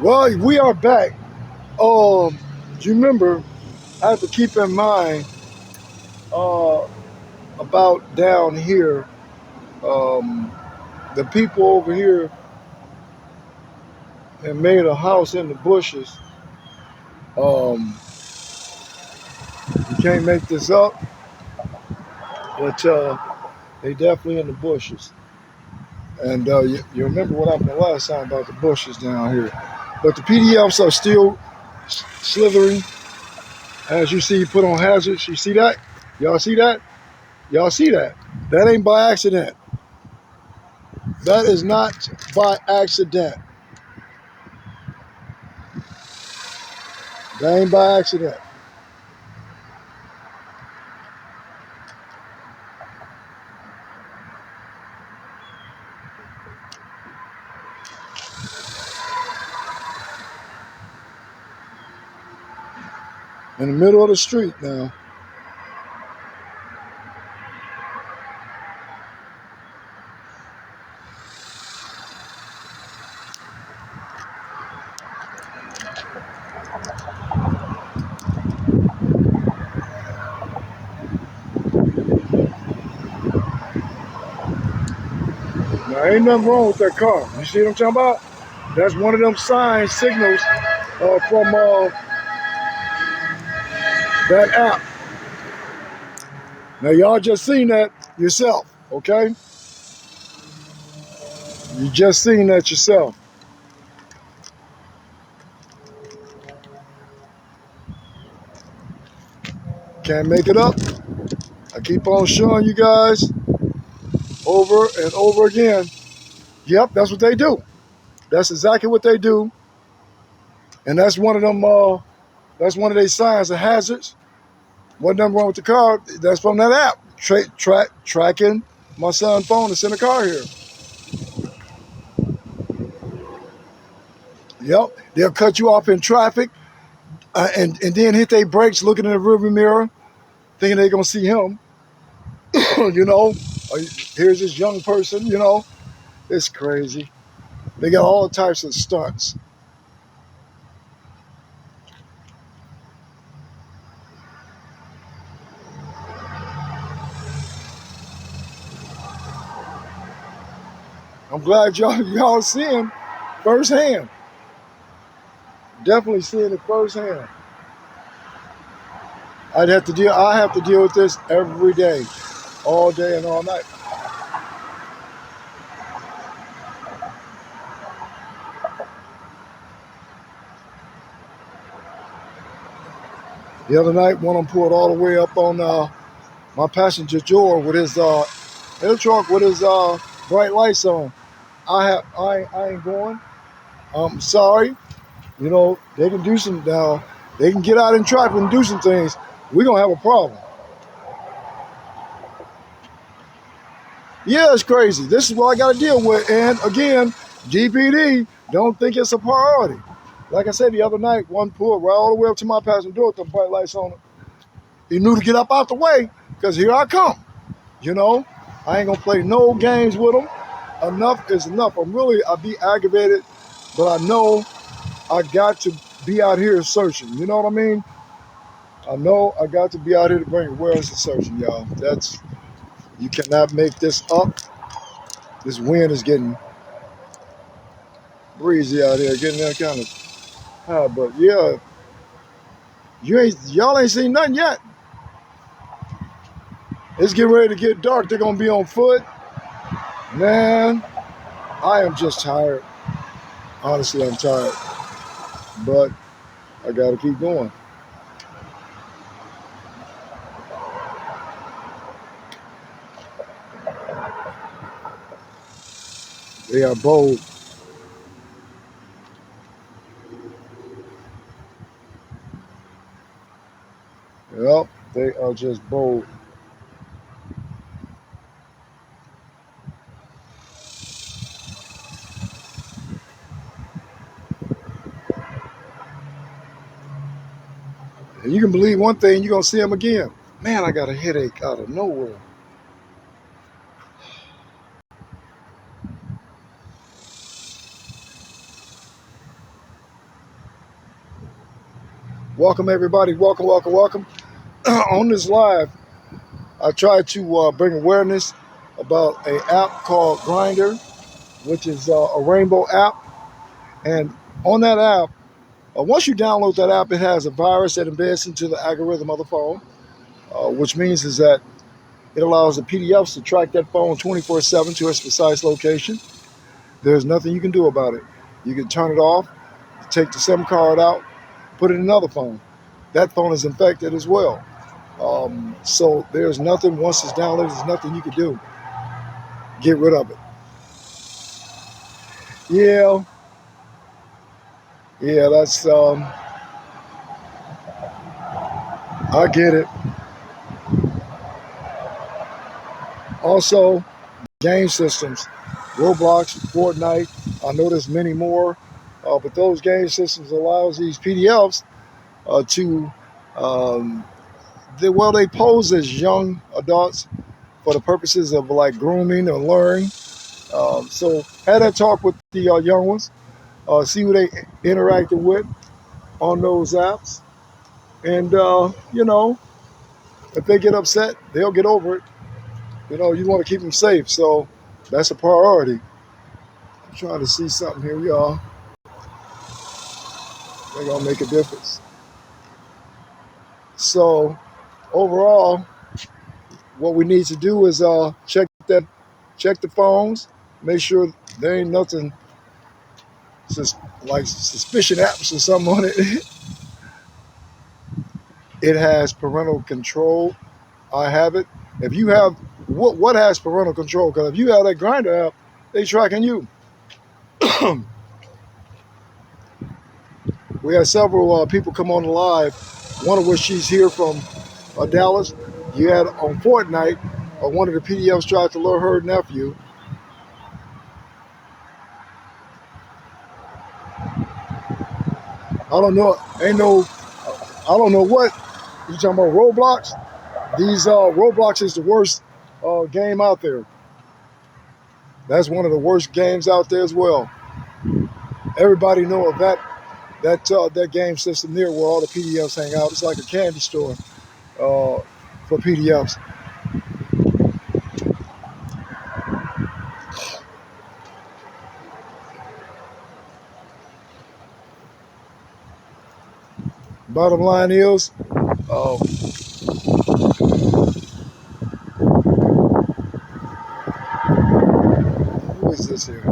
Well, we are back. Do you remember? I have to keep in mind uh, about down here. Um, the people over here have made a house in the bushes. Um, you can't make this up, but they definitely in the bushes. And you remember what happened the last time about the bushes down here. But the PDFs are still slithering. As you see, put on hazards. You see that? Y'all see that? Y'all see that? That ain't by accident. That is not by accident. That ain't by accident. In the middle of the street now. Now, ain't nothing wrong with that car. You see what I'm talking about? That's one of them signs, signals from that app. Now, y'all just seen that yourself, okay? You just seen that yourself. Can't make it up. I keep on showing you guys over and over again. Yep, that's what they do. That's exactly what they do. And that's one of them, that's one of their signs of hazards. Wasn't nothing wrong with the car. That's from that app. Tracking my son's phone to send a car here. Yep. They'll cut you off in traffic and then hit their brakes looking in the rearview mirror, thinking they're going to see him. you know, here's this young person, It's crazy. They got all types of stunts. I'm glad y'all seeing firsthand. Definitely seeing it firsthand. I have to deal with this every day, all day and all night. The other night, one of them pulled all the way up on my passenger door with his in the truck with his bright lights on. I ain't going. I'm sorry. They can do some now. They can get out in traffic and do some things. We're gonna have a problem. Yeah, it's crazy. This is what I got to deal with. And again, GPD don't think it's a priority. Like I said the other night, one pulled right all the way up to my passenger door with the bright lights on it. He knew to get up out the way because here I come. I ain't gonna play no games with them. Enough is enough. I be aggravated, but I know I got to be out here searching. You know what I mean? I know I got to be out here to bring awareness to searching, y'all. You cannot make this up. This wind is getting breezy out here, getting that kind of high. But yeah, y'all ain't seen nothing yet. It's getting ready to get dark. They're gonna be on foot. Man, I am just tired. Honestly, I'm tired. But I gotta keep going. They are bold. Yep, they are just bold. And you can believe one thing, you're going to see them again. Man, I got a headache out of nowhere. Welcome, everybody. Welcome, welcome, welcome. On this live, I try to bring awareness about an app called Grindr, which is a rainbow app. And on that app, once you download that app, it has a virus that embeds into the algorithm of the phone, which means is that it allows the PDFs to track that phone 24/7 to its precise location. There's nothing you can do about it. You can turn it off, take the SIM card out, put it in another phone. That phone is infected as well. So there's nothing, once it's downloaded, there's nothing you can do. Get rid of it. Yeah, that's, I get it. Also, game systems, Roblox, Fortnite, I know there's many more, but those game systems allows these PDFs to, they pose as young adults for the purposes of like grooming or luring. So had that talk with the young ones, see who they interacted with on those apps. And, if they get upset, they'll get over it. You want to keep them safe. So that's a priority. I'm trying to see something here, y'all. They're going to make a difference. So overall, what we need to do is check the phones, make sure there ain't nothing like suspicion apps or something on it. It has parental control. I have it. If you have what has parental control? Because if you have that Grindr app, they tracking you. We had several people come on the live. One of which she's here from Dallas. You had on Fortnite, one of the PDFs tried to lure her nephew. I don't know. I don't know what you talking about. Roblox. These Roblox is the worst game out there. That's one of the worst games out there as well. Everybody know of that game system there where all the PDFs hang out. It's like a candy store for PDFs. Bottom line is, who is this here?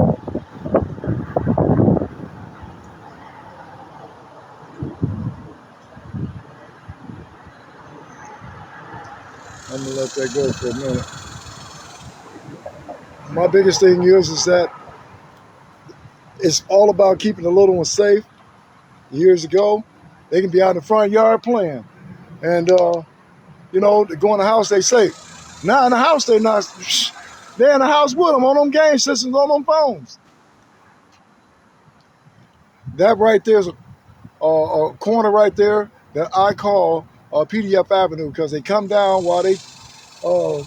I'm gonna let that go for a minute. My biggest thing is that it's all about keeping the little ones safe. Years ago, they can be out in the front yard playing, and they go in the house, they safe. Now in the house, they're not. They're in the house with them on them game systems, on them phones. That right there is a corner right there that I call PDF Avenue, because they come down while they call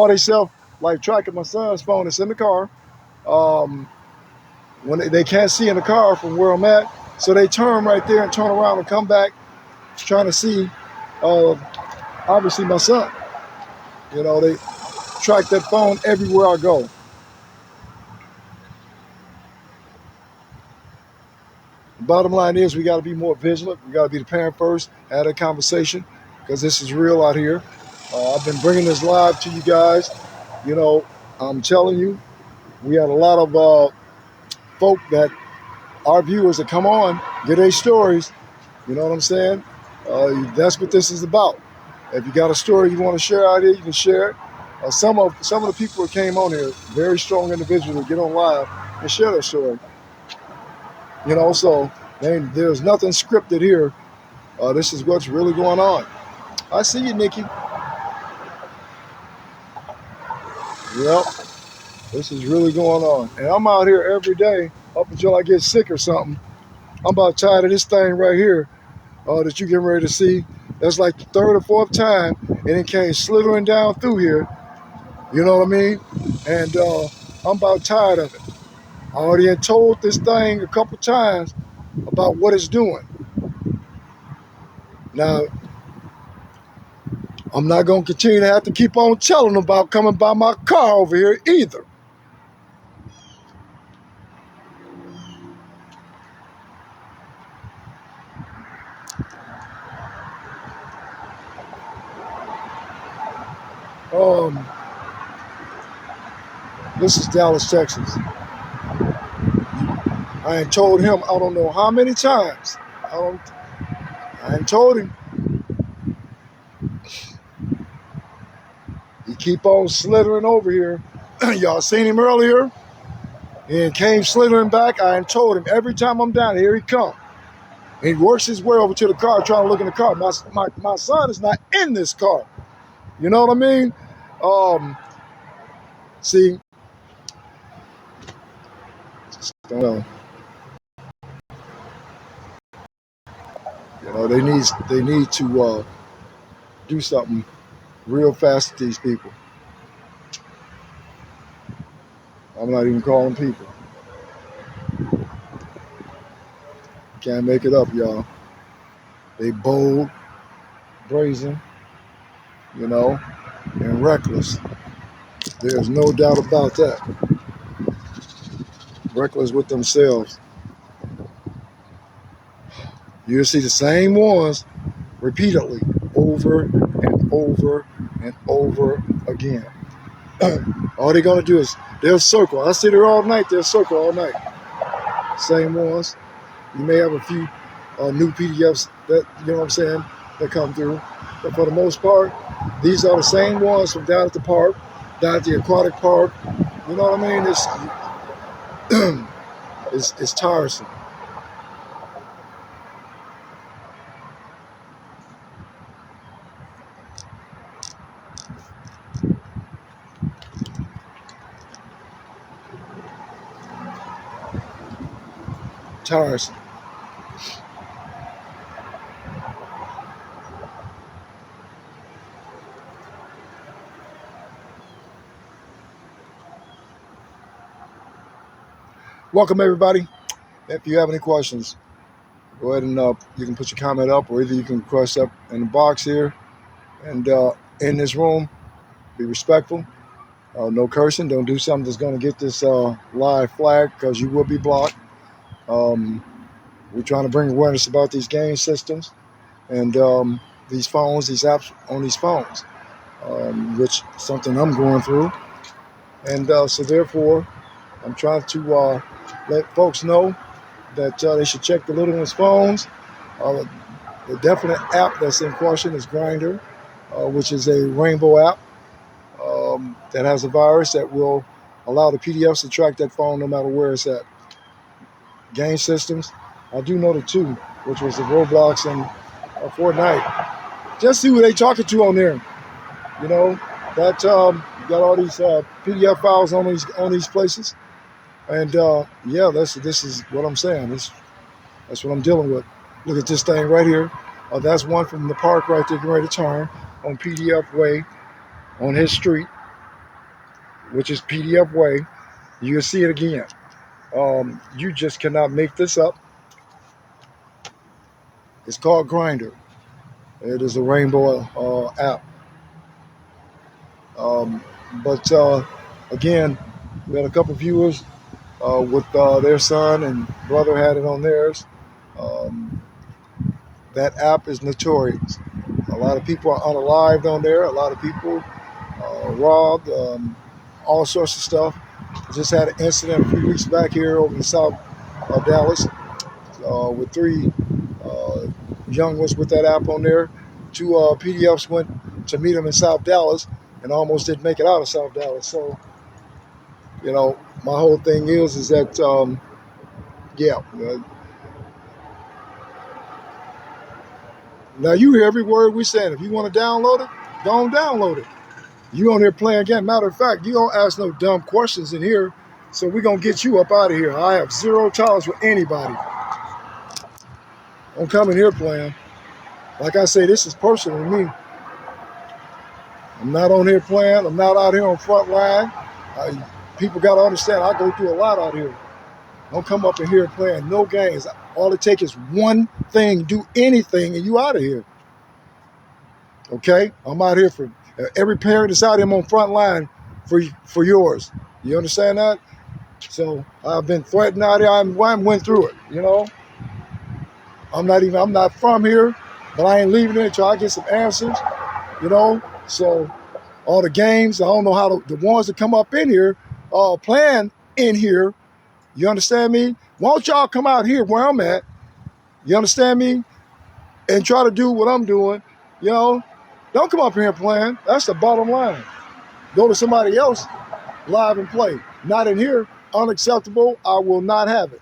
themselves like tracking my son's phone that's in the car. When they can't see in the car from where I'm at, so they turn right there and turn around and come back trying to see, obviously, my son. They track that phone everywhere I go. The bottom line is we got to be more vigilant. We got to be the parent first, have that conversation, because this is real out here. I've been bringing this live to you guys. I'm telling you, we had a lot of folk that our viewers that come on, get their stories. You know what I'm saying? That's what this is about. If you got a story you want to share out here, you can share it. Some of the people that came on here, very strong individuals, get on live and share their story. So there's nothing scripted here. This is what's really going on. I see you, Nikki. Yep, this is really going on. And I'm out here every day up until I get sick or something. I'm about tired of this thing right here that you're getting ready to see. That's like the third or fourth time, and it came slithering down through here. You know what I mean? And I'm about tired of it. I already told this thing a couple times about what it's doing. Now, I'm not going to continue to have to keep on telling them about coming by my car over here either. This is Dallas, Texas. I ain't told him I don't know how many times. I ain't told him. He keep on slithering over here. Y'all seen him earlier? And came slithering back. I ain't told him every time I'm down here he come. And he works his way over to the car trying to look in the car. My son is not in this car. You know what I mean? See, don't know. They need to do something real fast to these people. I'm not even calling people. Can't make it up, y'all. They bold, brazen, and reckless. There's no doubt about that. Reckless with themselves. You'll see the same ones repeatedly over and over and over again. All they're going to do is they'll circle. I sit here all night, they'll circle all night. Same ones. You may have a few new PDFs that, that come through. But for the most part, these are the same ones from down at the park, down at the aquatic park. You know what I mean? It's tiresome. Tiresome. Welcome, everybody. If you have any questions, go ahead and you can put your comment up, or either you can request up in the box here. And in this room, be respectful. No cursing. Don't do something that's going to get this live flagged, because you will be blocked. We're trying to bring awareness about these game systems and these phones, these apps on these phones, which is something I'm going through. And so therefore, I'm trying to let folks know that they should check the little one's phones. The definite app that's in question is Grindr, which is a rainbow app that has a virus that will allow the PDFs to track that phone no matter where it's at. Game systems, I do know the two, which was the Roblox and Fortnite. Just see who they talking to on there. You got all these PDF files on these places, and this is what I'm saying. That's what I'm dealing with. Look at this thing right here. That's one from the park right there, getting ready to turn on PDF Way, on his street, which is PDF Way. You'll see it again. You just cannot make this up. It's called Grindr. It is a rainbow app. But again, we had a couple viewers with their son and brother had it on theirs. That app is notorious. A lot of people are unalived on there. A lot of people robbed, all sorts of stuff. I just had an incident a few weeks back here over in South Dallas with 3 young ones with that app on there. 2 PDFs went to meet them in South Dallas, and almost didn't make it out of South Dallas. So, you know, my whole thing is that, yeah. Now you hear every word we saying. If you want to download it, go and download it. You on here playing again. Matter of fact, you don't ask no dumb questions in here, so we're going to get you up out of here. I have zero tolerance for anybody. Don't come in here playing. Like I say, this is personal to me. I'm not on here playing. I'm not out here on front line. People got to understand, I go through a lot out here. Don't come up in here playing no games. All it takes is one thing, do anything, and you out of here. Okay? I'm out here for every parent that's out here. I'm on front line for yours. You understand that? So I've been threatened out here. I went through it, you know? I'm not from here, but I ain't leaving it until I get some answers, you know? So all the games, I don't know how the ones that come up in here, playing in here, you understand me? Why don't y'all come out here where I'm at, you understand me? And try to do what I'm doing, you know? Don't come up here playing. That's the bottom line. Go to somebody else live and play. Not in here. Unacceptable. I will not have it.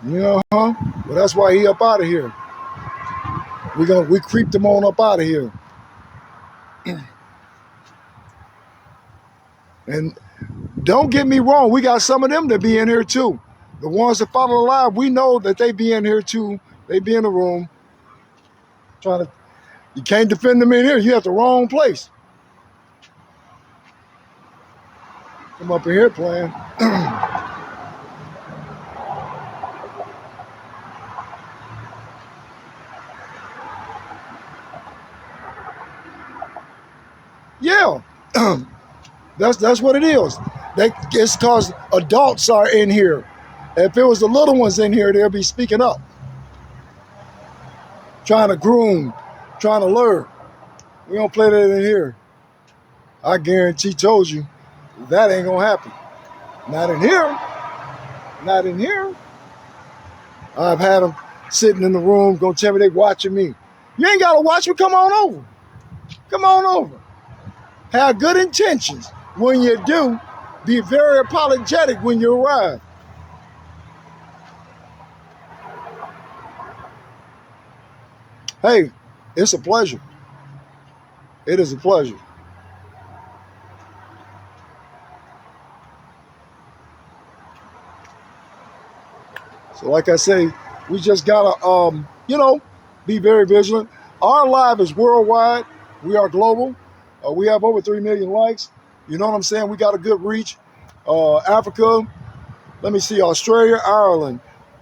You know, huh? Well, that's why he up out of here. We creeped him on up out of here. And don't get me wrong, we got some of them that be in here too. The ones that follow the live, we know that they be in here too. They be in the room trying to. You can't defend them in here. You at the wrong place. Come up in here playing. Yeah, that's what it is. It's because adults are in here. If it was the little ones in here, they'll be speaking up, trying to groom, trying to learn. We don't play that in here. I guarantee, told you, that ain't gonna happen. Not in here. Not in here. I've had them sitting in the room, gonna tell me they watching me. You ain't gotta watch me. Come on over. Come on over. Have good intentions. When you do, be very apologetic when you arrive. Hey, it's a pleasure. It is a pleasure. So like I say, we just gotta, be very vigilant. Our live is worldwide. We are global. We have over 3 million likes. You know what I'm saying? We got a good reach. Africa, let me see, Australia, Ireland,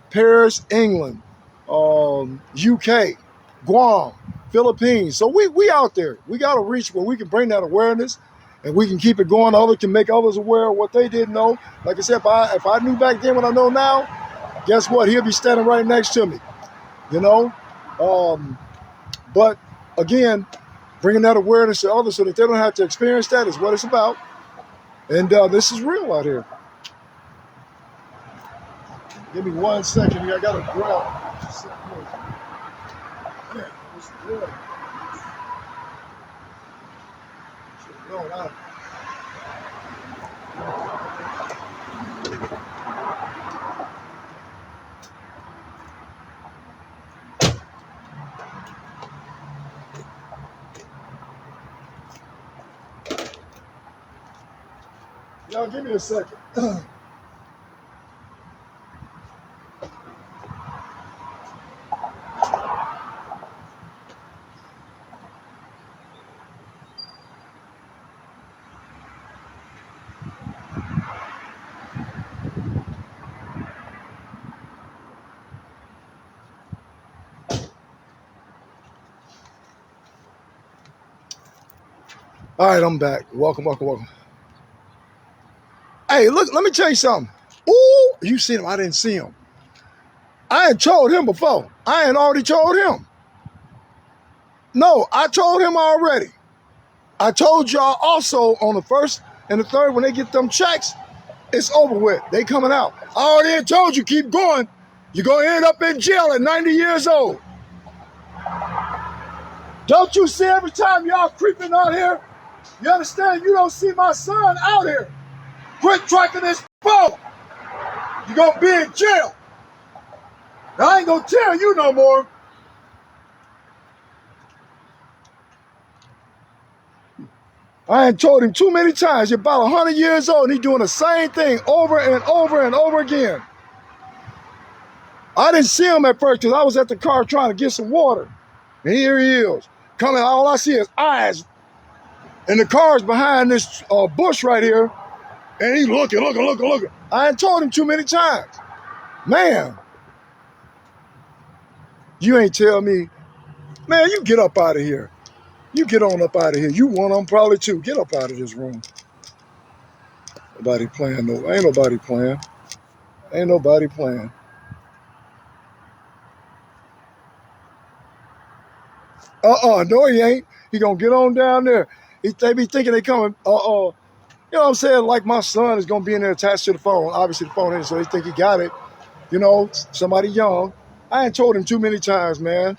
Paris, England, UK, Guam, Philippines. So we out there. We got to reach where we can bring that awareness and we can keep it going. Others can make others aware of what they didn't know. Like I said, if I knew back then what I know now, guess what? He'll be standing right next to me, you know? But again, bringing that awareness to others so that they don't have to experience that is what it's about. And this is real out here. Give me 1 second here. I got to grab. Yeah, it's good. Going on. Y'all give me a second. All right, I'm back. Welcome. Hey, look, let me tell you something. Ooh, you seen him. I didn't see him. I had told him before. I had already told him. No, I told him already. I told y'all also on the 1st and the 3rd, when they get them checks, it's over with. They coming out. I already had told you, keep going. You're going to end up in jail at 90 years old. Don't you see every time y'all creeping out here? You understand? You don't see my son out here. Quit tracking this phone. You're going to be in jail. Now, I ain't going to tell you no more. I ain't told him too many times. You're about 100 years old and he's doing the same thing over and over and over again. I didn't see him at first because I was at the car trying to get some water. And here he is. Coming, all I see is eyes. And the car's behind this bush right here. And he looking. I ain't told him too many times. Man, you ain't tell me, man, you get up out of here. You get on up out of here. You one of them probably too. Get up out of this room. Nobody playing. No, ain't nobody playing. Ain't nobody playing. No he ain't. He gonna get on down there. They be thinking they coming, you know what I'm saying? Like my son is gonna be in there attached to the phone. Obviously the phone ain't, so they think he got it. You know, somebody young. I ain't told him too many times, man.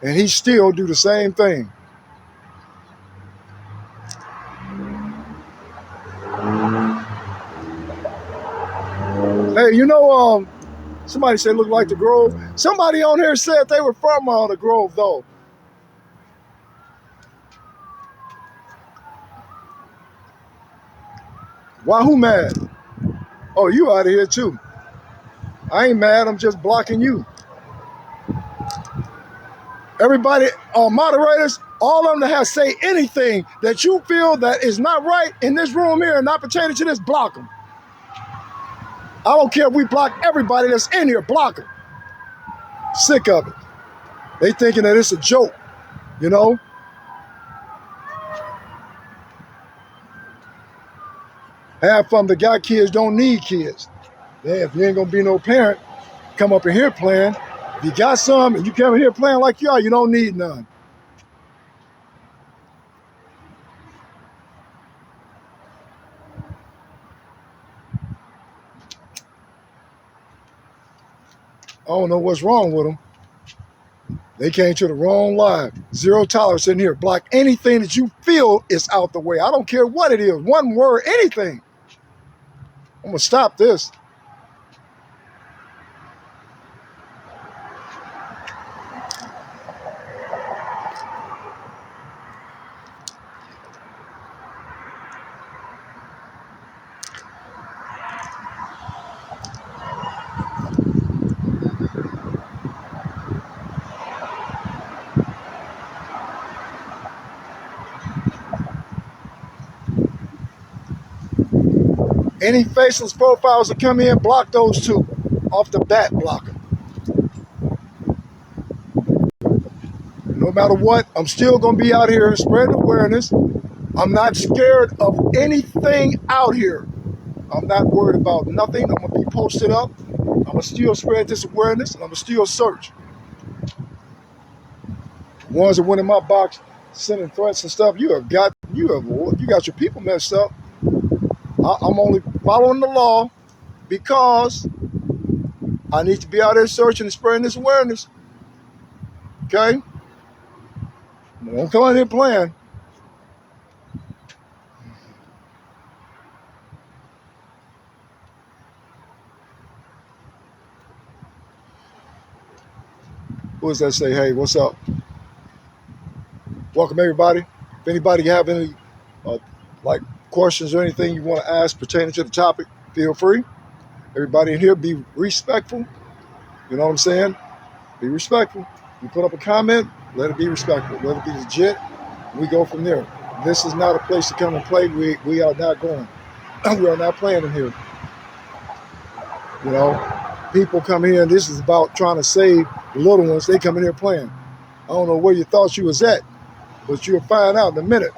And he still do the same thing. Hey, you know, somebody said look like the Grove. Somebody on here said they were from the Grove though. Why, who mad? Oh, you out of here too. I ain't mad, I'm just blocking you. Everybody, moderators, all of them that have say anything that you feel that is not right in this room here and not pertaining to this, block them. I don't care if we block everybody that's in here, block them. Sick of it. They thinking that it's a joke, you know? Half of them that got kids don't need kids. Yeah, if you ain't gonna be no parent, come up in here playing. If you got some and you come in here playing like you are, you don't need none. I don't know what's wrong with them. They came to the wrong live. Zero tolerance in here. Block anything that you feel is out the way. I don't care what it is. One word, anything. I'm gonna stop this. Any faceless profiles that come in, block those two. Off the bat, block them. No matter what, I'm still going to be out here spreading awareness. I'm not scared of anything out here. I'm not worried about nothing. I'm going to be posted up. I'm going to still spread this awareness, and I'm going to still search. The ones that went in my box sending threats and stuff, you got your people messed up. I'm only following the law because I need to be out there searching and spreading this awareness. Okay? Don't come out here playing. Who does that say, hey, what's up? Welcome, everybody. If anybody have any questions or anything you want to ask pertaining to the topic, feel free. Everybody in here, be respectful. You know what I'm saying? Be respectful. You put up a comment, let it be respectful. Let it be legit. We go from there. This is not a place to come and play. We are not going. We are not playing in here. You know, people come here and this is about trying to save the little ones. They come in here playing. I don't know where you thought you was at, but you'll find out in a minute.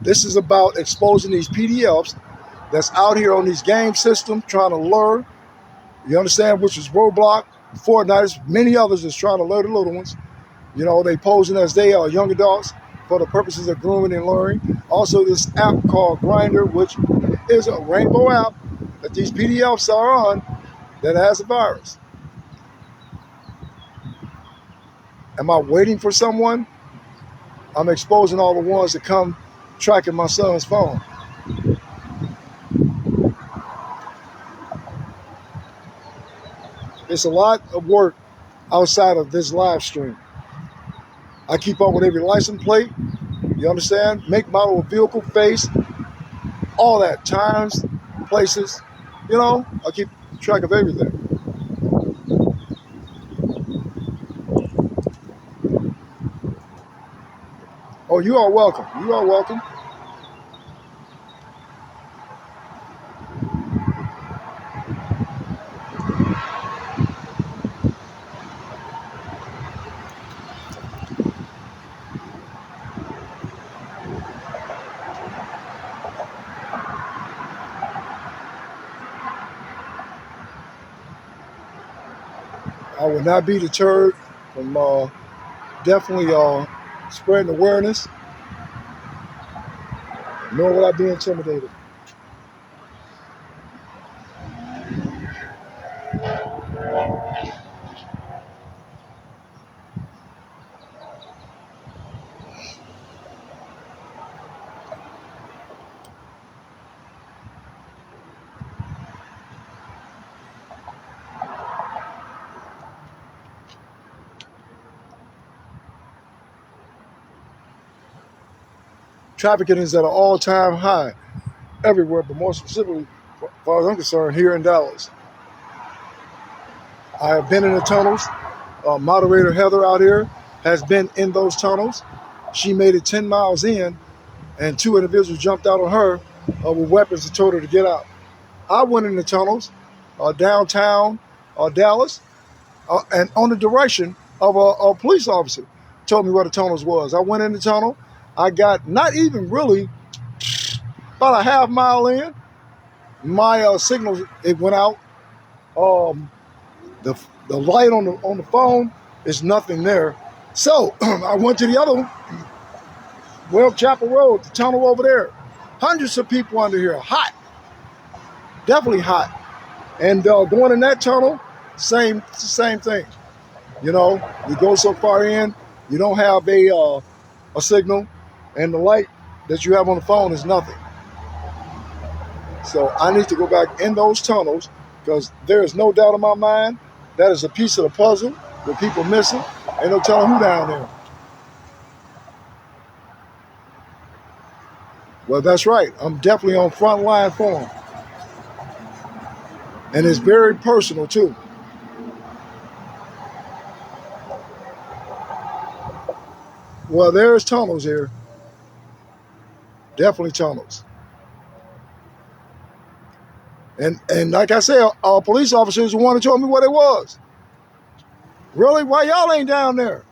This is about exposing these PDFs that's out here on these game systems trying to lure, you understand, which is Roblox, Fortnite, many others is trying to lure the little ones. You know, they posing as they are young adults for the purposes of grooming and luring. Also, this app called Grindr, which is a rainbow app. that these PDFs are on that has a virus. Am I waiting for someone? I'm exposing all the ones that come tracking my son's phone. It's a lot of work outside of this live stream. I keep up with every license plate, you understand? Make, model of vehicle, face, all that, times, places, you know, I keep track of everything. Oh, you are welcome. You are welcome. I will not be deterred from definitely spreading awareness, nor will I be intimidated. Trafficking is at an all-time high everywhere, but more specifically, as far as I'm concerned, here in Dallas. I have been in the tunnels. Moderator Heather out here has been in those tunnels. She made it 10 miles in, and 2 individuals jumped out on her with weapons and told her to get out. I went in the tunnels downtown Dallas, and on the direction of a police officer told me where the tunnels was. I went in the tunnel. I got not even really about a half mile in. My signal, it went out. The light on the phone is nothing there. So I went to the other one, Weld Chapel Road, the tunnel over there. Hundreds of people under here, hot, definitely hot. And going in that tunnel, same thing. You know, you go so far in, you don't have a signal, and the light that you have on the phone is nothing. So I need to go back in those tunnels, because there is no doubt in my mind that is a piece of the puzzle with people missing. Ain't no telling who down there. Well, that's right. I'm definitely on front line for them. And it's very personal, too. Well, there's tunnels here. Definitely tunnels. And like I said, police officers want to tell me what it was. Really? Why y'all ain't down there?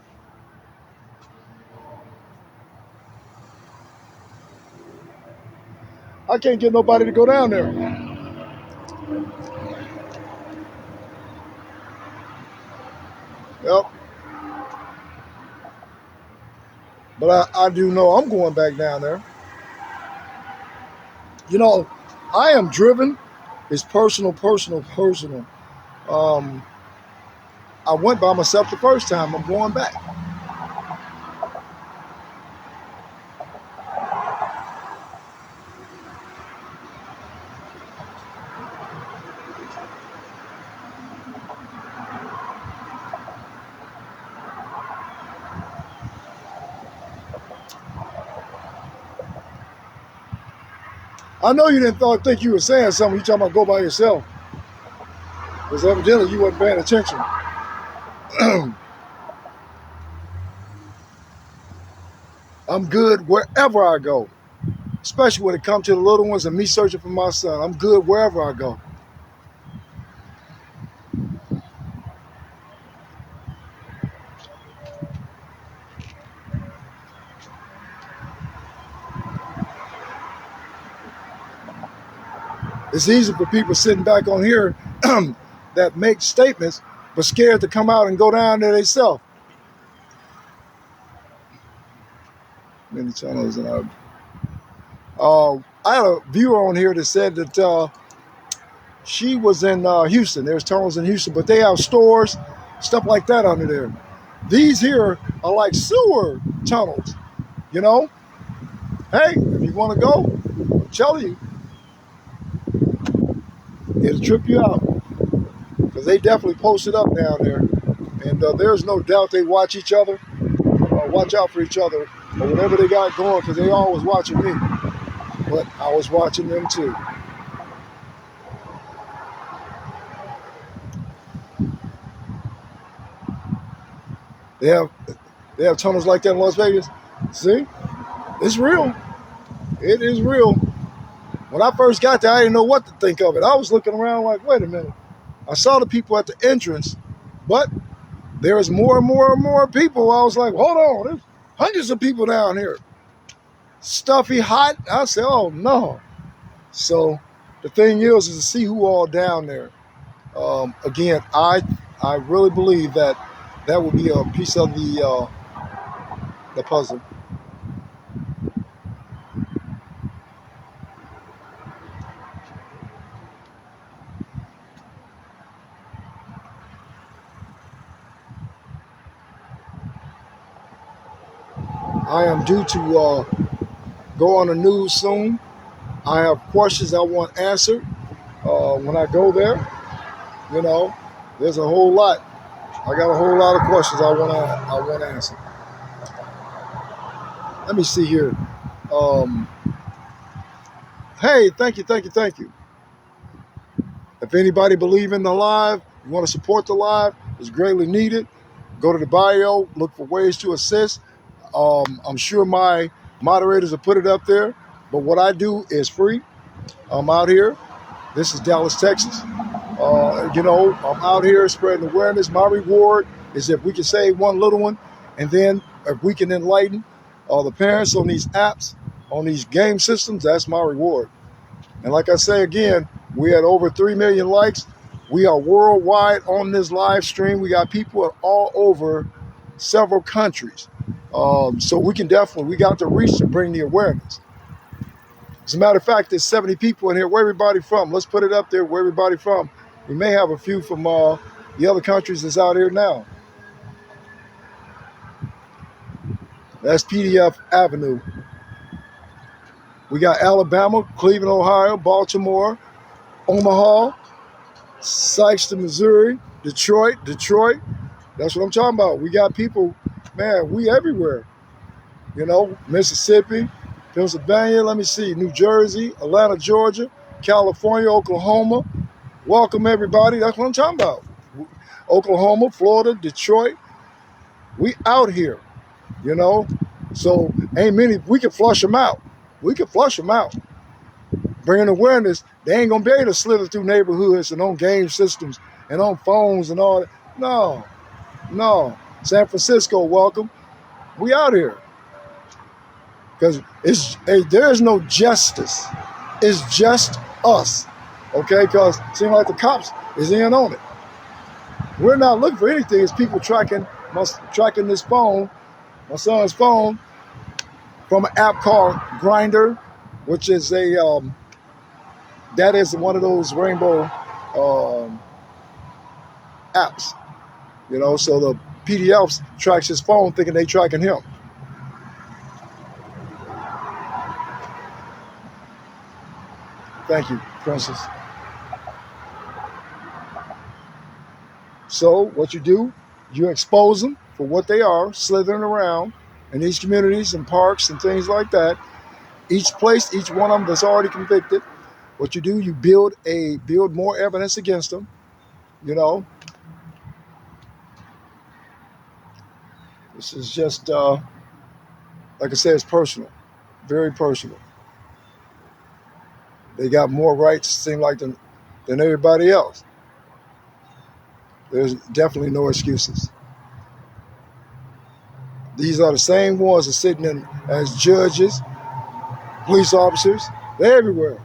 I can't get nobody to go down there. Yep. But I do know I'm going back down there. You know, I am driven. It's personal. I went by myself the first time. I'm going back. I know you didn't think you were saying something. You talking about go by yourself. Because evidently you wasn't paying attention. I'm good wherever I go. Especially when it comes to the little ones and me searching for my son. I'm good wherever I go. It's easy for people sitting back on here that make statements but scared to come out and go down there themselves. Many channels and I had a viewer on here that said that She was in Houston. There's tunnels in Houston, but they have stores, stuff like that under there. These here are like sewer tunnels, you know? Hey, if you want to go, I'm telling you, it'll trip you out. Because they definitely posted up down there. And there's no doubt they watch each other, watch out for each other, or whatever they got going, because they always watching me. But I was watching them too. They have tunnels like that in Las Vegas. See? It's real. It is real. When I first got there, I didn't know what to think of it. I was looking around like, wait a minute. I saw the people at the entrance, but there's more and more and more people. I was like, hold on, there's hundreds of people down here. Stuffy, hot. I said, oh no. So the thing is to see who all down there. Again, I really believe that would be a piece of the puzzle. I am due to go on the news soon. I have questions I want answered when I go there. You know, there's a whole lot. I got a whole lot of questions I want to answer. Let me see here. Hey, thank you. If anybody believe in the live, you want to support the live, it's greatly needed. Go to the bio, look for ways to assist. I'm sure my moderators will put it up there, but what I do is free. I'm out here. This is Dallas, Texas. I'm out here spreading awareness. My reward is if we can save one little one, and then if we can enlighten the parents on these apps, on these game systems, that's my reward. And like I say again, we had over 3 million likes. We are worldwide on this live stream. We got people all over several countries. So we got the reach to bring the awareness. As a matter of fact, there's 70 people in here. Where everybody from? Let's put it up there. Where everybody from? We may have a few from the other countries that's out here now. That's PDF Avenue. We got Alabama, Cleveland, Ohio, Baltimore, Omaha, Sikeston, Missouri, Detroit. That's what I'm talking about. We got people, man, we everywhere. You know, Mississippi, Pennsylvania, let me see, New Jersey, Atlanta, Georgia, California, Oklahoma. Welcome, everybody. That's what I'm talking about. Oklahoma, Florida, Detroit. We out here, you know. So ain't many, we can flush them out. Bringing awareness, they ain't going to be able to slither through neighborhoods and on game systems and on phones and all that. No. San Francisco, welcome. We out here. Because there's no justice. It's just us. Okay? Because it seems like the cops is in on it. We're not looking for anything. It's people tracking this phone, my son's phone, from an app called Grindr, which is that is one of those rainbow apps. You know, so the PDFs tracks his phone thinking they tracking him. Thank you, Princess. So what you do, you expose them for what they are, slithering around in these communities and parks and things like that. Each place, each one of them that's already convicted, what you do, you build more evidence against them, you know. This is just, like I said, it's personal, very personal. They got more rights, seem like, than everybody else. There's definitely no excuses. These are the same ones that are sitting in as judges, police officers. They're everywhere.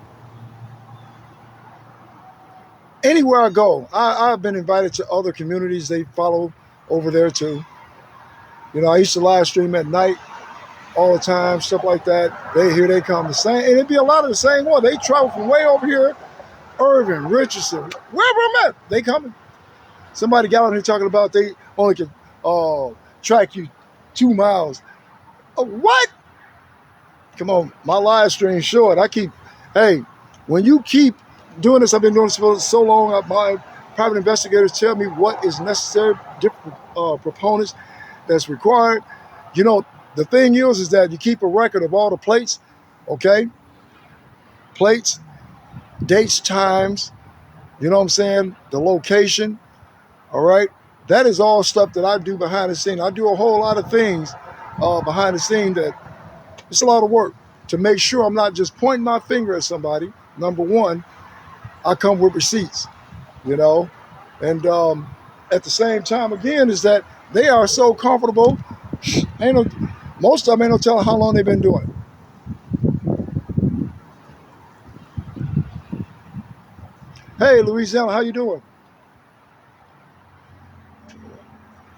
Anywhere I go, I've been invited to other communities. They follow over there too. You know, I used to live stream at night all the time, stuff like that. Here they come, the same, and it'd be a lot of the same one. They travel from way over here Irvin, Richardson, wherever I'm at, they coming. Somebody got on here talking about they only can track you 2 miles. What? Come on, my live stream short. Hey, when you keep doing this, I've been doing this for so long. My private investigators tell me what is necessary, different proponents that's required. You know, the thing is that you keep a record of all the plates, okay? Plates, dates, times, you know what I'm saying? The location, all right? That is all stuff that I do behind the scene. I do a whole lot of things behind the scene that it's a lot of work to make sure I'm not just pointing my finger at somebody. Number one, I come with receipts, you know? And at the same time, again, is that they are so comfortable. Most of them ain't no telling how long they've been doing it. Hey, Louisiana, how you doing?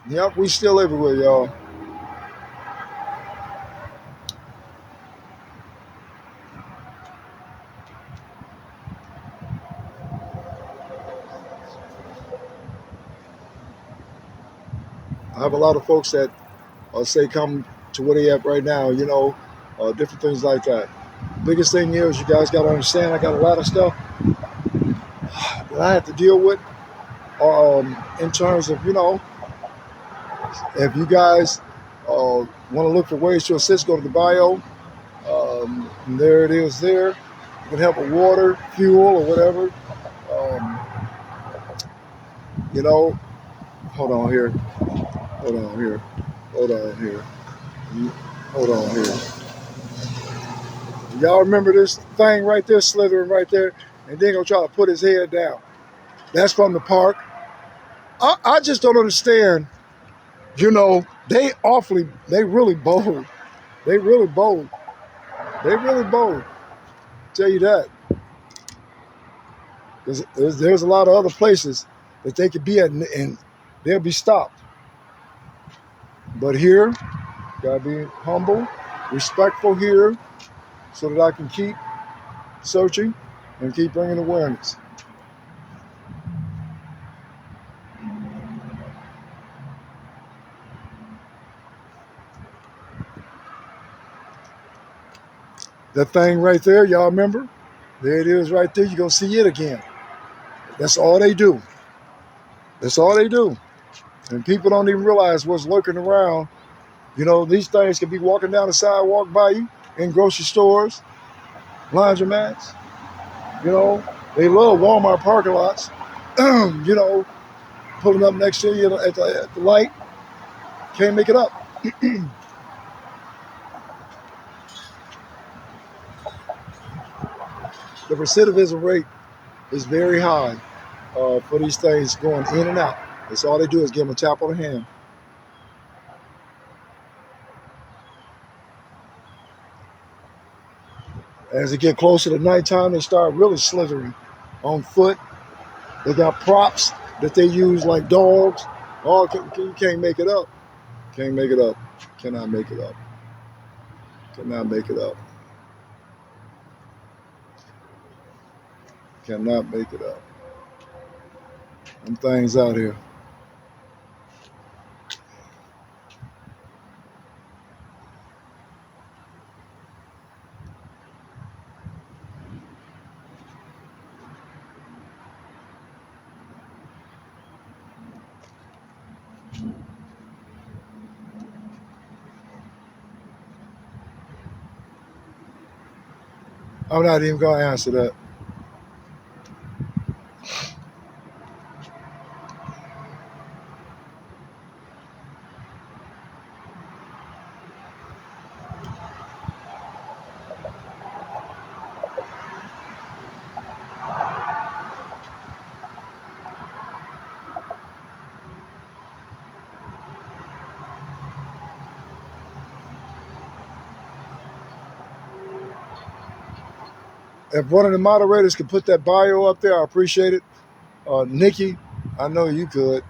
Yep, we still everywhere, y'all. I have a lot of folks that say come to where they at right now, you know, different things like that. Biggest thing is you guys got to understand I got a lot of stuff that I have to deal with in terms of, you know, if you guys want to look for ways to assist, go to the bio. There it is there. You can help with water, fuel, or whatever. You know, hold on here. Hold on here. Hold on here. Hold on here. Y'all remember this thing right there, slithering right there, and then gonna try to put his head down. That's from the park. I just don't understand. You know, they really bold. They really bold. They really bold. Tell you that. There's a lot of other places that they could be at and they'll be stopped. But here, gotta be humble, respectful here, so that I can keep searching and keep bringing awareness. That thing right there, y'all remember? There it is right there. You're going to see it again. That's all they do. That's all they do. And people don't even realize what's lurking around. You know, these things can be walking down the sidewalk by you in grocery stores, laundromats. You know, they love Walmart parking lots. You know, pulling up next to you at the light. Can't make it up. The recidivism rate is very high for these things going in and out. That's all they do is give them a tap on the hand. As they get closer to nighttime, they start really slithering on foot. They got props that they use like dogs. Oh, you can't make it up. Can't make it up. Cannot make it up. Cannot make it up. Cannot make it up. Them things out here. I'm not even going to answer that. If one of the moderators could put that bio up there, I appreciate it. Nikki, I know you could.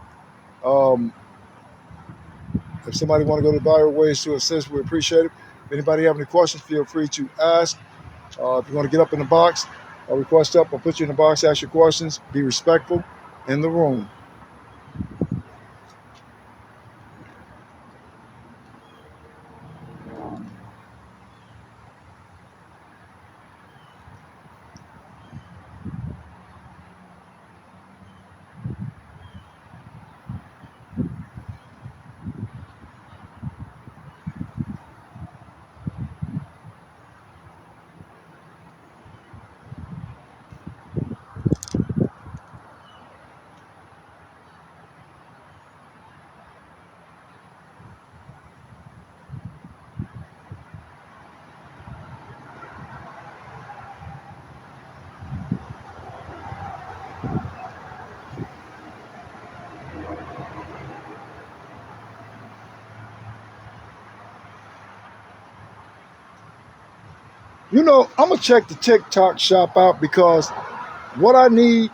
If somebody want to go to bio ways to assist, we appreciate it. If anybody have any questions, feel free to ask. If you want to get up in the box, I'll request up. I'll put you in the box, ask your questions. Be respectful in the room. You know, I'm going to check the TikTok shop out because what I need,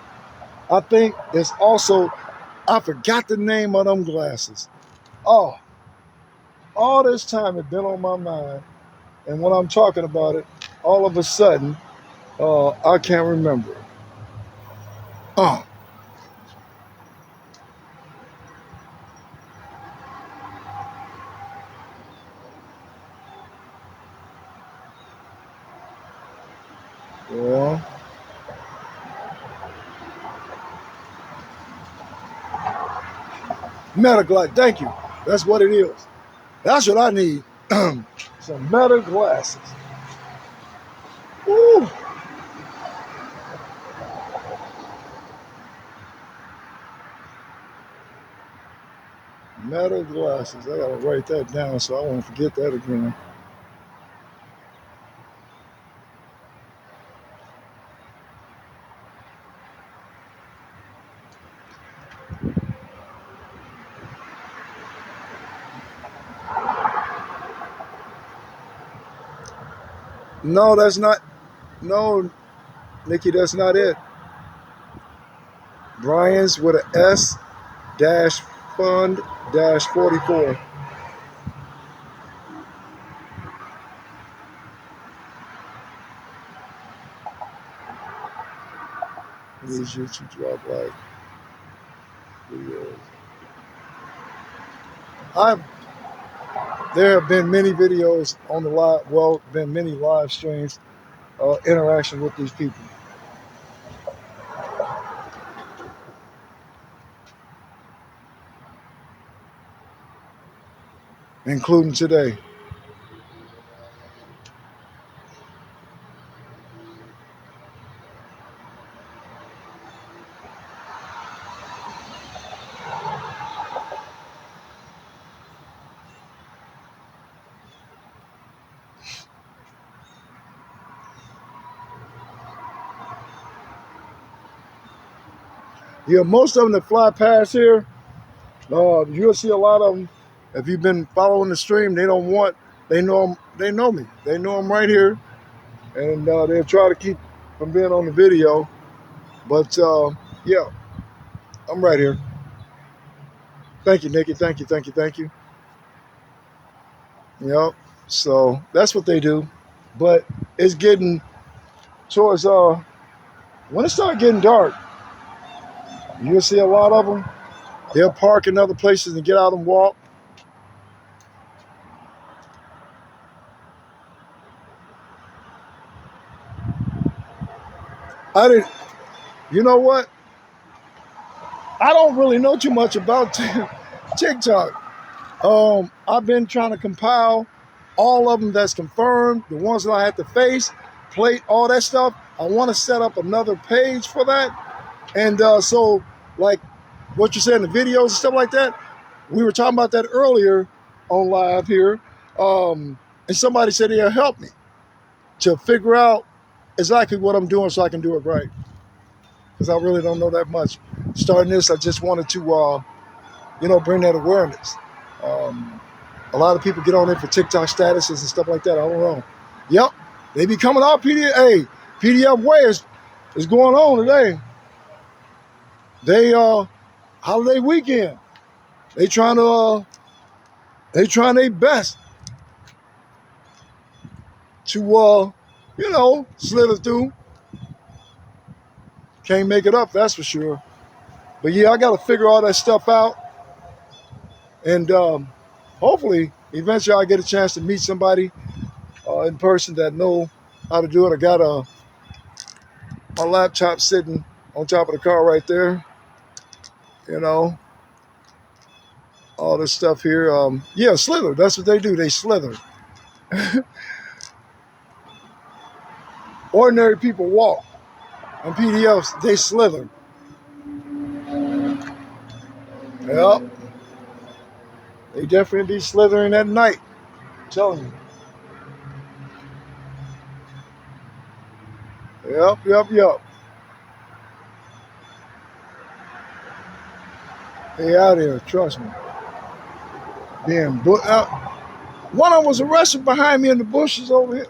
I think, is also, I forgot the name of them glasses. Oh, all this time it's been on my mind. And when I'm talking about it, all of a sudden, I can't remember. Oh, yeah. Meta glass. Thank you. That's what it is. That's what I need. Some meta glasses. Woo. Meta glasses. I gotta write that down so I won't forget that again. No, that's not. No, Nikki, that's not it. Brian's with an S dash fund dash 44. These YouTube drop like videos. There have been many videos on the live, well, been many live streams, interaction with these people, including today. Yeah, most of them that fly past here, you'll see a lot of them. If you've been following the stream, they don't want. They know me. They know I'm right here, and they'll try to keep from being on the video. But yeah, I'm right here. Thank you, Nikki. Thank you. Thank you. Thank you. Yep. So that's what they do. But it's getting towards when it starts getting dark, you'll see a lot of them. They'll park in other places and get out and walk. I didn't. You know what? I don't really know too much about TikTok. I've been trying to compile all of them that's confirmed, the ones that I had to face, plate, all that stuff. I want to set up another page for that. And so, like what you said in the videos and stuff like that, we were talking about that earlier on live here. And somebody said he'll help me to figure out exactly what I'm doing so I can do it right. Because I really don't know that much. Starting this, I just wanted to, bring that awareness. A lot of people get on there for TikTok statuses and stuff like that. I don't know. Yep, they be coming out. PDF Way is going on today. They holiday weekend. They trying their best to slither through. Can't make it up, that's for sure. But yeah, I got to figure all that stuff out, and hopefully, eventually, I get a chance to meet somebody in person that know how to do it. I got my laptop sitting on top of the car right there. You know, all this stuff here. Yeah, slither. That's what they do. They slither. Ordinary people walk. On PDFs, they slither. Yep. They definitely be slithering at night. I'm telling you. Yep. They out here, trust me. Damn, one of them was arrested behind me in the bushes over here.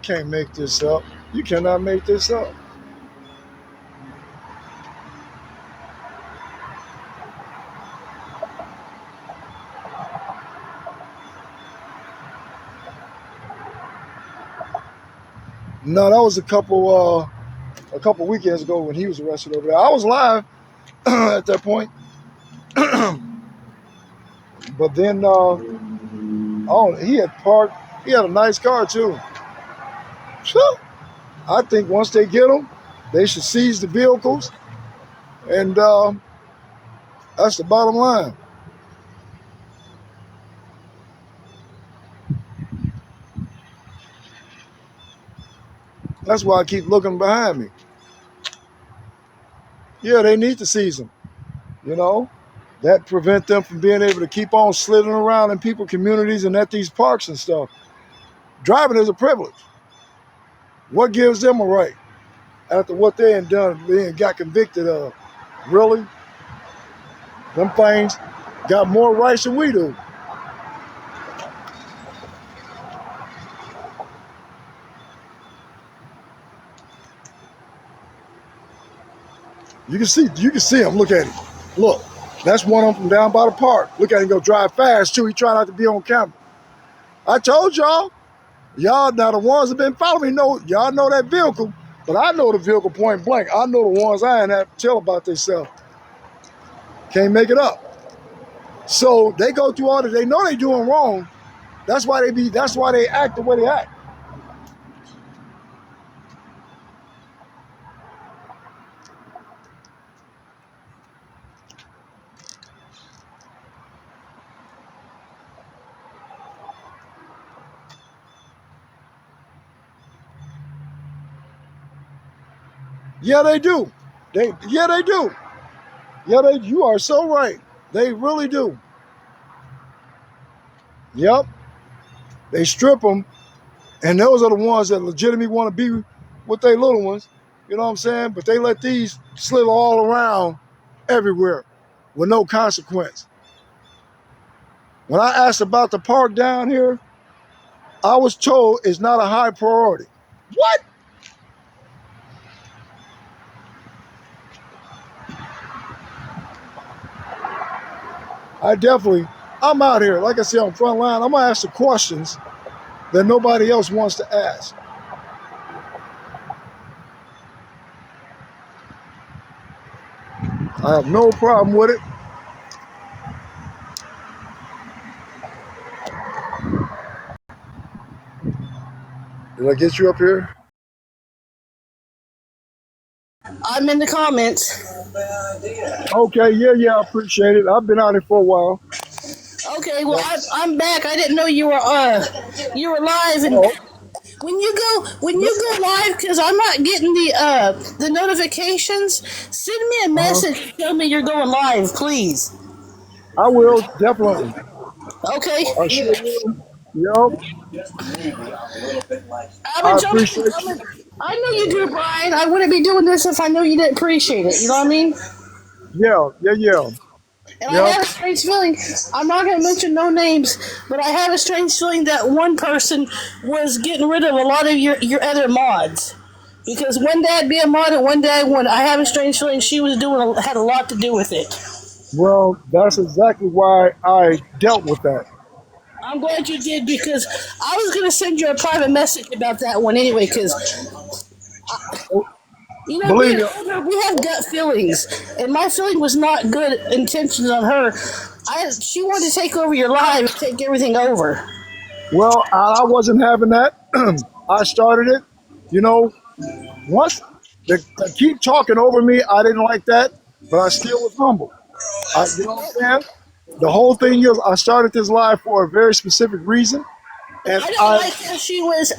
Can't make this up. You cannot make this up. No, that was a couple weekends ago when he was arrested over there. I was live at that point. But then he had parked. He had a nice car too. So I think once they get them, they should seize the vehicles, and that's the bottom line. That's why I keep looking behind me. Yeah, they need to seize them. You know, that prevent them from being able to keep on slithering around in people communities and at these parks and stuff. Driving is a privilege. What gives them a right after what they had done, they got convicted of? Really? Them things got more rights than we do. You can see him. Look at him. Look, that's one of them from down by the park. Look at him go drive fast too. He try not to be on camera. I told y'all now the ones that been following me y'all know that vehicle, but I know the vehicle point blank. I know the ones I ain't have to tell about themselves. Can't make it up. So they go through all that. They know they doing wrong. That's why they act the way they act. Yeah, they do. They do. Yeah, you are so right. They really do. Yep. They strip them, and those are the ones that legitimately want to be with their little ones. You know what I'm saying? But they let these slither all around everywhere with no consequence. When I asked about the park down here, I was told it's not a high priority. What? I'm out here. Like I said, on front line, I'm going to ask the questions that nobody else wants to ask. I have no problem with it. Did I get you up here? I'm in the comments. Okay, yeah, I appreciate it. I've been out here for a while. Okay, well I'm back. I didn't know you were live, and when you go live, because I'm not getting the notifications. Send me a message. Tell me you're going live, please. I will, definitely. Okay. I sure will. Yep. I appreciate you. I know you do, Brian. I wouldn't be doing this if I knew you didn't appreciate it. You know what I mean? Yeah. And Yep. I have a strange feeling, I'm not going to mention no names, but I have a strange feeling that one person was getting rid of a lot of your other mods. Because one day I'd be a mod and one day I wouldn't. I have a strange feeling she had a lot to do with it. Well, that's exactly why I dealt with that. I'm glad you did, because I was going to send you a private message about that one anyway, because You know, Believe being me. older, we have gut feelings, and my feeling was not good intentions on her. She wanted to take over your life and take everything over. Well, I wasn't having that. I started it. You know, once they keep talking over me, I didn't like that, but I still was humble. You know what I'm saying? The whole thing is, I started this live for a very specific reason, and I don't like how she was,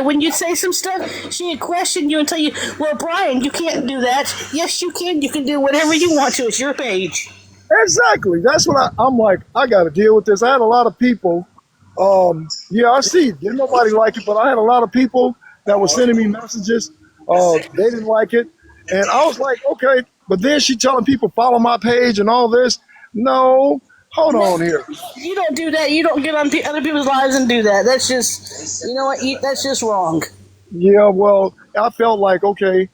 when you say some stuff, she would question you and tell you, well, Brian, you can't do that. Yes, you can. You can do whatever you want to. It's your page. exactly. That's what I'm like. I got to deal with this. I had a lot of people. Yeah, I see. Didn't nobody like it, but I had a lot of people that were sending me messages. They didn't like it, and I was like, okay. But then she telling people follow my page and all this. No, hold No, on here. you don't do that. You don't get on other people's lives and do that. That's just, you know what? That's just wrong. Yeah, well, I felt like, okay,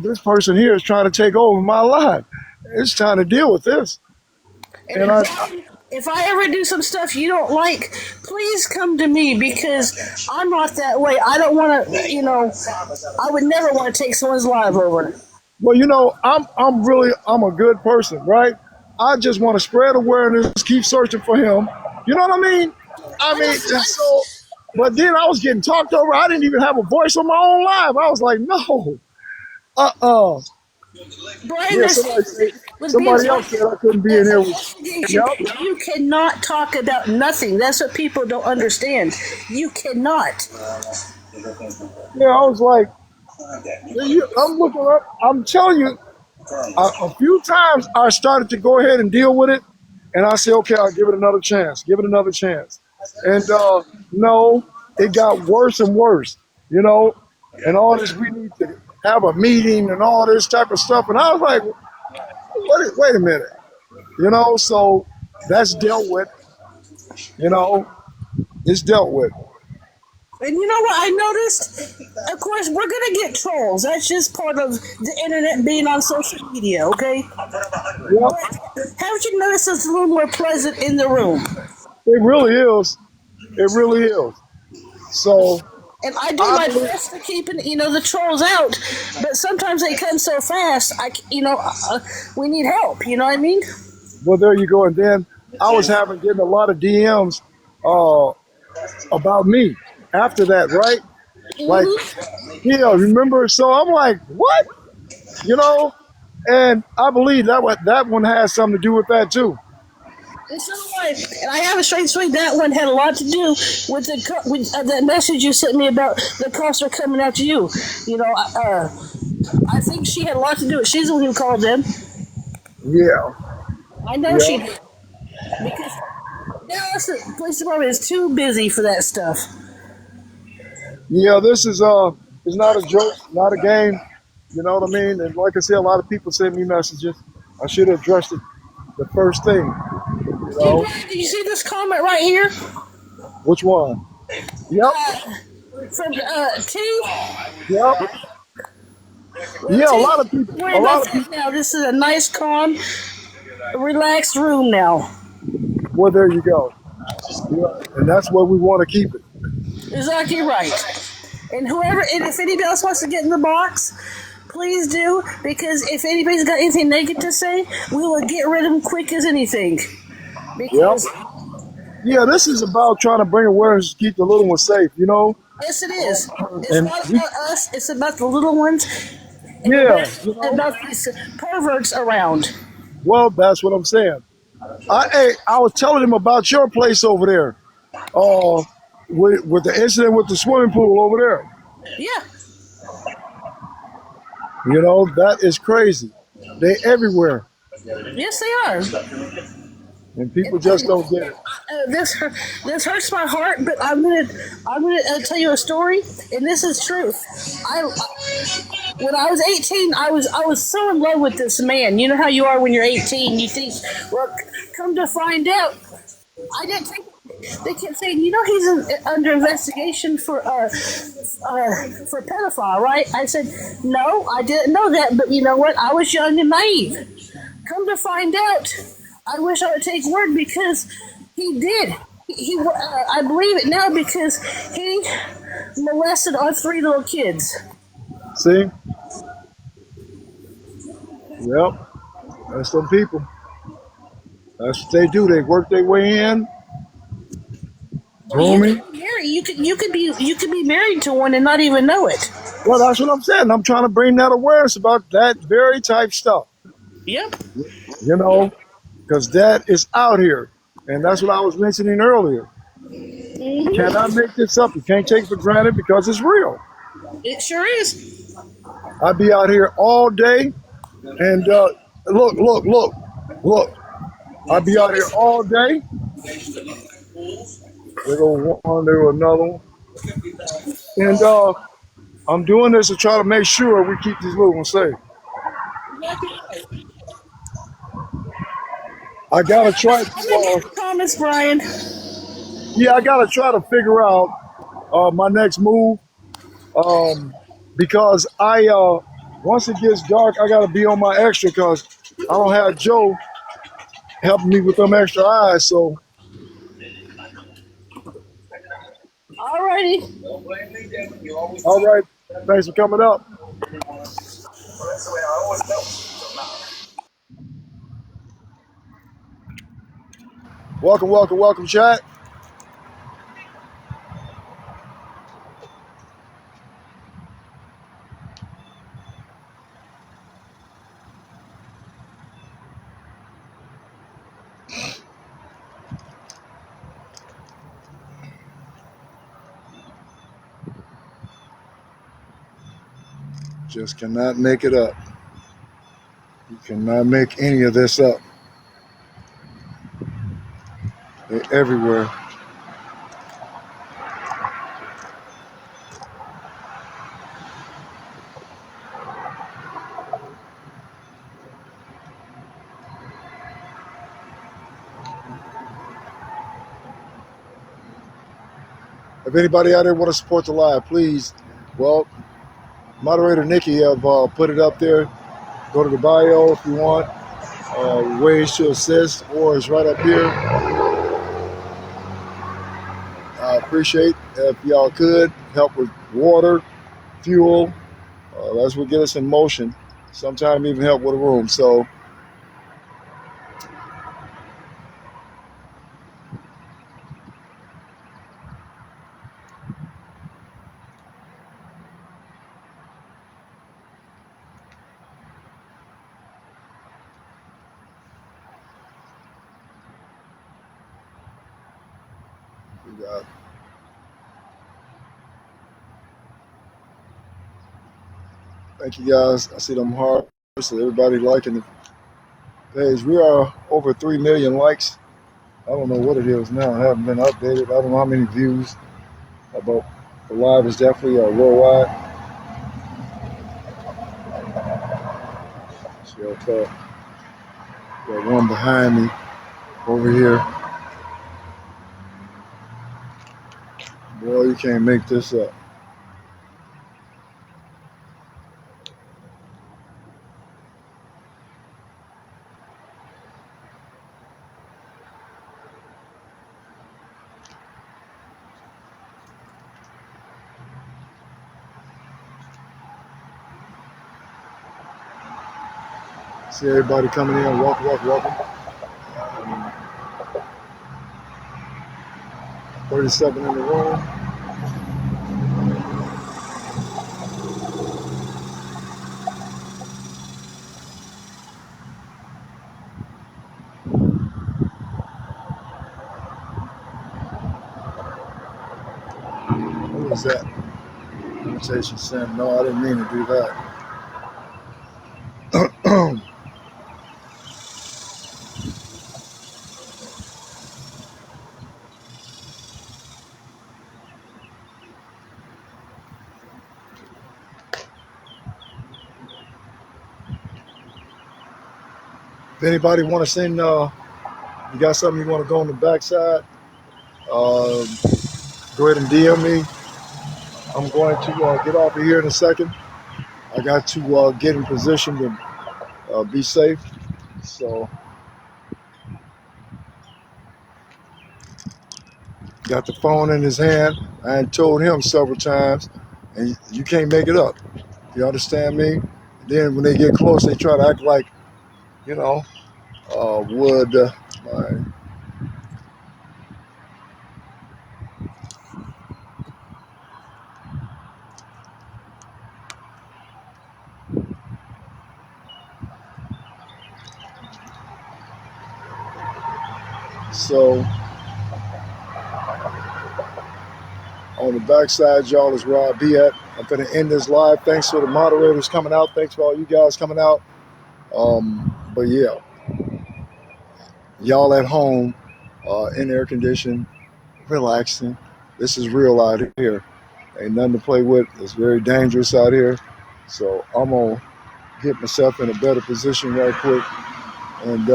this person here is trying to take over my life. It's time to deal with this. And And if I ever do some stuff you don't like, please come to me because I'm not that way. I don't want to, I would never want to take someone's life over. well, you know, I'm a good person, right? I just want to spread awareness, keep searching for him. You know what I mean? I mean, and so, but then I was getting talked over. I didn't even have a voice on my own live. I was like, no, uh, Brian, yeah. this Somebody else said I couldn't be in here with. Yep. you cannot talk about nothing. That's what people don't understand. You cannot. Yeah, I was like, I'm looking up. I'm telling you, a few times I started to go ahead and deal with it, and I said, okay, I'll give it another chance. Give it another chance. And no, it got worse and worse. You know, and all this. We need to have a meeting and all this type of stuff. And I was like, wait a minute. You know, so that's dealt with. You know, it's dealt with. And you know what I noticed? Of course, we're gonna get trolls. That's just part of the internet being on social media, okay? Yep, But haven't you noticed it's a little more pleasant in the room? it really is. It really is. So And I do I my believe. best to keep, the trolls out. But sometimes they come so fast. We need help. You know what I mean? Well, there you go. And then I was getting a lot of DMs uh, about me after that, right? Like, yeah, remember? So I'm like, what? You know? And I believe that one has something to do with that too. And so and I have a straight swing. That one had a lot to do with that message you sent me about the cops are coming after you. I think she had a lot to do with. She's the one who called them. Yeah, I know she yeah, did because now the police department is too busy for that stuff. yeah. This is it's not a joke, not a game. You know what I mean? And like I said, a lot of people send me messages. I should have addressed it the first thing. You know, Did you see this comment right here which one? Yep, from T? yep. Yeah, a lot of people. Worry A lot about of that people. now. This is a nice, calm, relaxed room now. Well, there you go. Yeah, and that's where we want to keep it. Exactly right. And if anybody else wants to get in the box, please do, because if anybody's got anything negative to say, we will get rid of them quick as anything. Yep. Because, Yeah, this is about trying to bring awareness to keep the little ones safe, you know? yes, it is. It's And not about us, it's about the little ones, yeah, you know, about these perverts around. well, that's what I'm saying. I was telling him about your place over there, uh, with the incident with the swimming pool over there. Yeah. You know, that is crazy. They everywhere, Yes, they are. and people just don't get it. This hurts my heart, but I'm gonna tell you a story, and this is truth. When I was 18, I was so in love with this man. You know how you are when you're 18. You think, well, come to find out, I didn't think. They kept saying, he's under investigation for pedophile, right? I said, no, I didn't know that, but you know what? I was young and naive. Come to find out, I wish I would take word because he did. I believe it now because he molested our 3 little kids. See? Yep, that's some people. That's what they do. They work their way in, Or you grooming. could be married. You could be married to one and not even know it. Well, that's what I'm saying. I'm trying to bring that awareness about that very type stuff. Yep. You know, because that is out here. And that's what I was mentioning earlier. You cannot make this up. You can't take it for granted because it's real. It sure is. I'd be out here all day and look. I'd be out here all day. There go one, there go another one. And I'm doing this to try to make sure we keep these little ones safe. I gotta try I'm in to, your comments, Brian. I gotta try to figure out my next move. Because once it gets dark, I gotta be on my extra because I don't have Joe helping me with them extra eyes. So, Alrighty. all right, thanks for coming up. Welcome, chat. Just cannot make it up. You cannot make any of this up. They're everywhere. If anybody out there want to support the live, please. Well, moderator Nikki have put it up there. Go to the bio if you want. Ways to assist, or it's right up here. I appreciate if y'all could help with water, fuel. That's what get us in motion. Sometimes even help with a room. So we got. Thank you guys. I see them hearts. So everybody liking the page. We are over 3 million likes. I don't know what it is now. I haven't been updated. I don't know how many views. But the live is definitely worldwide. See how top. Got one behind me over here. Boy, you can't make this up. See everybody coming in. Welcome. 37 in the room. What was that? Invitation sent. No, I didn't mean to do that. If anybody want to send, you got something you want to go on the backside, go ahead and DM me. I'm going to get off of here in a second. I got to get in position to be safe. So, got the phone in his hand. I had told him several times, and you can't make it up. You understand me? Then when they get close, they try to act like, you know, would. Like, so on the backside, y'all, is where I'll be at. I'm going to end this live. Thanks for the moderators coming out. Thanks for all you guys coming out. But yeah, y'all at home, in air conditioning, relaxing. This is real out here. Ain't nothing to play with. It's very dangerous out here. So I'm going to get myself in a better position right quick. And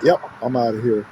yep, I'm out of here.